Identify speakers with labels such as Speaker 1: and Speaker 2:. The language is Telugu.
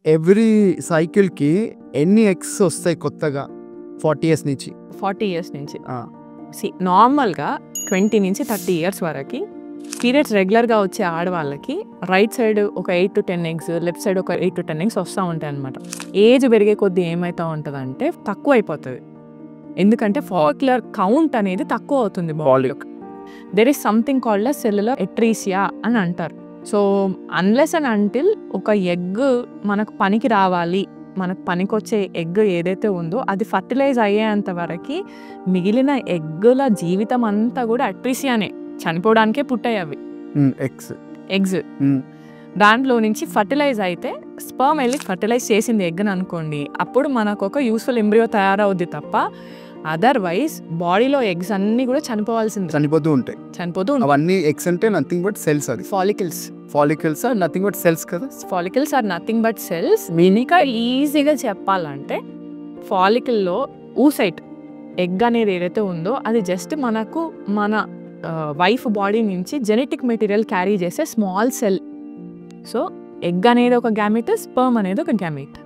Speaker 1: ఎవ్రీ సైకిల్కి ఎన్ని ఎగ్స్ వస్తాయి కొత్తగా 40 years నుంచి?
Speaker 2: 40 years నుంచి నార్మల్గా 20 నుంచి 30 years వరకు పీరియడ్స్ రెగ్యులర్గా వచ్చే ఆడవాళ్ళకి రైట్ సైడ్ ఒక 8 to 10 eggs, లెఫ్ట్ సైడ్ ఒక 8 to 10 eggs వస్తూ ఉంటాయి అనమాట. ఏజ్ పెరిగే కొద్దీ ఏమవుతూ ఉంటుందంటే తక్కువ అయిపోతుంది. ఎందుకంటే ఫాలిక్యులర్ కౌంట్ అనేది తక్కువ అవుతుంది బాడీలో. There is something called cellular atresia అని అంటారు. సో అన్లెస్ అండ్ అంటిల్ ఒక ఎగ్ మనకు పనికి రావాలి, మనకు పనికొచ్చే ఎగ్ ఏదైతే ఉందో అది ఫర్టిలైజ్ అయ్యేంత వరకు మిగిలిన ఎగ్గుల జీవితం అంతా కూడా అట్రీసియానే, చనిపోవడానికే పుట్టాయి అవి ఎగ్స్. దాంట్లో నుంచి ఫర్టిలైజ్ అయితే స్పర్మ్ వెళ్ళి ఫర్టిలైజ్ చేసింది ఎగ్ని అనుకోండి, అప్పుడు మనకు ఒక యూస్ఫుల్ ఎంబ్రియో తయారవుద్ది తప్ప అదర్వైజ్ బాడీలో ఎగ్స్ అన్నీ కూడా చనిపోతూ ఉంటాయి.
Speaker 1: అవన్నీ ఎగ్స్ అంటే నథింగ్ బట్ సెల్స్. అది follicles are nothing but cells కదా.
Speaker 2: Follicles are nothing but cells. ఇంకా ఈజీగా చెప్పాలంటే ఫాలికల్లో ఊసైట్ ఎగ్ అనేది ఏదైతే ఉందో అది జస్ట్ మనకు మన వైఫ్ బాడీ నుంచి జెనెటిక్ మెటీరియల్ క్యారీ చేసే స్మాల్ సెల్. సో ఎగ్ అనేది ఒక గ్యామెట్, స్పర్మ్ అనేది ఒక గ్యామెట్.